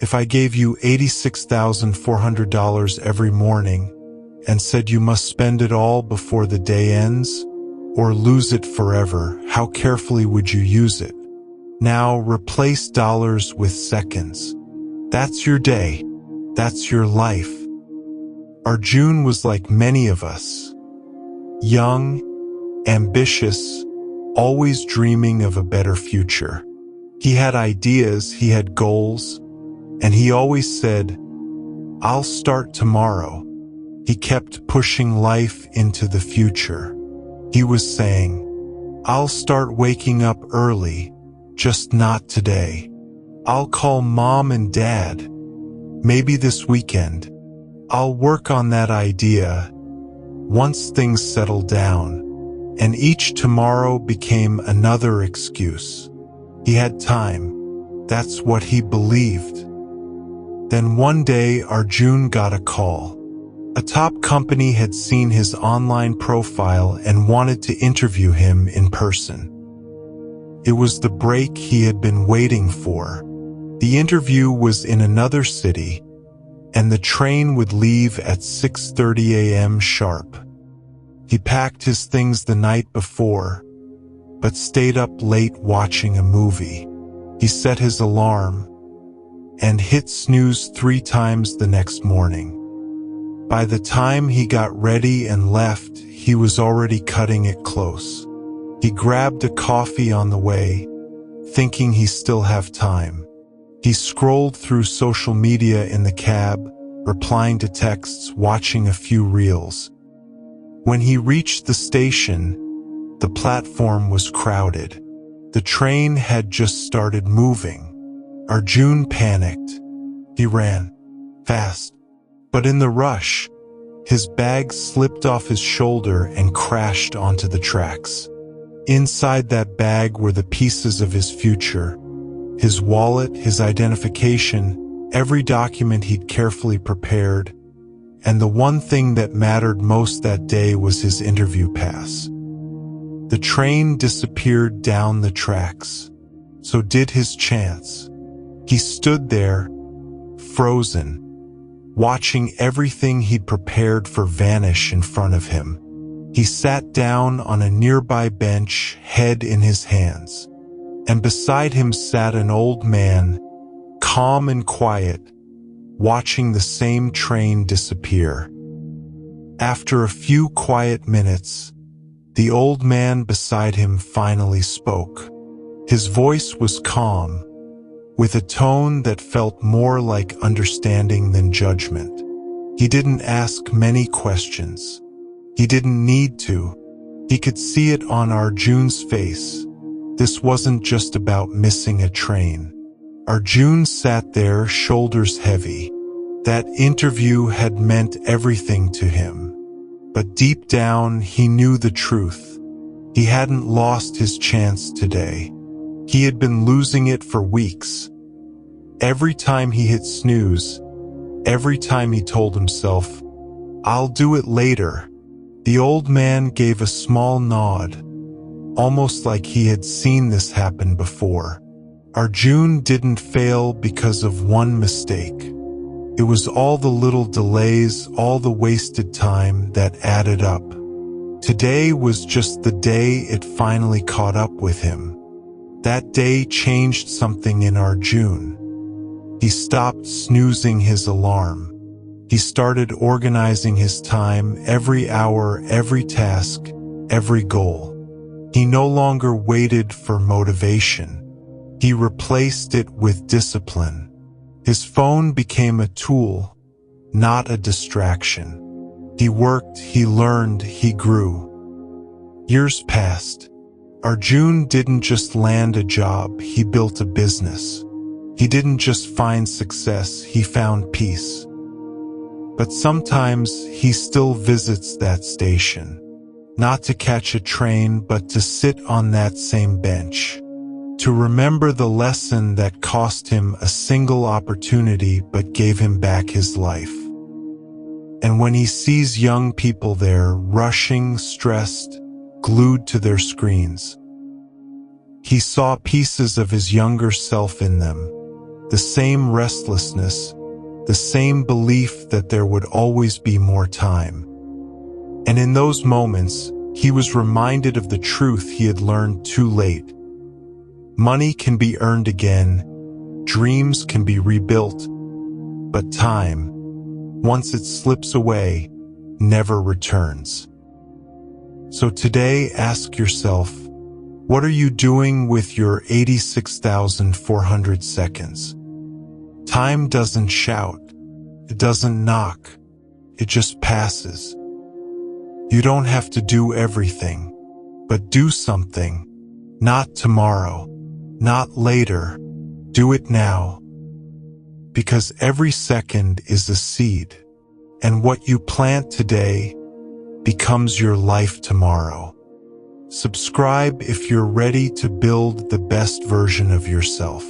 If I gave you $86,400 every morning and said you must spend it all before the day ends, or lose it forever, how carefully would you use it? Now replace dollars with seconds. That's your day. That's your life. Arjun was like many of us. Young, ambitious, always dreaming of a better future. He had ideas, he had goals, and he always said, "I'll start tomorrow." He kept pushing life into the future. He was saying, "I'll start waking up early, just not today. I'll call mom and dad, maybe this weekend. I'll work on that idea once things settle down." And each tomorrow became another excuse. He had time. That's what he believed. Then one day Arjun got a call. A top company had seen his online profile and wanted to interview him in person. It was the break he had been waiting for. The interview was in another city, and the train would leave at 6:30 a.m. sharp. He packed his things the night before, but stayed up late watching a movie. He set his alarm and hit snooze 3 times the next morning. By the time he got ready and left, he was already cutting it close. He grabbed a coffee on the way, thinking he still have time. He scrolled through social media in the cab, replying to texts, watching a few reels. When he reached the station, the platform was crowded. The train had just started moving. Arjun panicked. He ran fast, but in the rush, his bag slipped off his shoulder and crashed onto the tracks. Inside that bag were the pieces of his future, his wallet, his identification, every document he'd carefully prepared, and the one thing that mattered most that day was his interview pass. The train disappeared down the tracks. So did his chance. He stood there, frozen, watching everything he'd prepared for vanish in front of him. He sat down on a nearby bench, head in his hands, and beside him sat an old man, calm and quiet, watching the same train disappear. After a few quiet minutes, the old man beside him finally spoke. His voice was calm, with a tone that felt more like understanding than judgment. He didn't ask many questions. He didn't need to. He could see it on Arjun's face. This wasn't just about missing a train. Arjun sat there, shoulders heavy. That interview had meant everything to him. But deep down, he knew the truth. He hadn't lost his chance today. He had been losing it for weeks. Every time he hit snooze, every time he told himself, "I'll do it later." The old man gave a small nod, almost like he had seen this happen before. Arjun didn't fail because of one mistake. It was all the little delays, all the wasted time that added up. Today was just the day it finally caught up with him. That day changed something in Arjun. He stopped snoozing his alarm. He started organizing his time, every hour, every task, every goal. He no longer waited for motivation. He replaced it with discipline. His phone became a tool, not a distraction. He worked, he learned, he grew. Years passed. Arjun didn't just land a job, he built a business. He didn't just find success, he found peace. But sometimes he still visits that station, not to catch a train, but to sit on that same bench, to remember the lesson that cost him a single opportunity but gave him back his life. And when he sees young people there, rushing, stressed, glued to their screens, he saw pieces of his younger self in them, the same restlessness, the same belief that there would always be more time. And in those moments, he was reminded of the truth he had learned too late. Money can be earned again, dreams can be rebuilt, but time, once it slips away, never returns. So today, ask yourself, what are you doing with your 86,400 seconds? Time doesn't shout, it doesn't knock, it just passes. You don't have to do everything, but do something. Not tomorrow, not later. Do it now. Because every second is a seed, and what you plant today becomes your life tomorrow. Subscribe if you're ready to build the best version of yourself.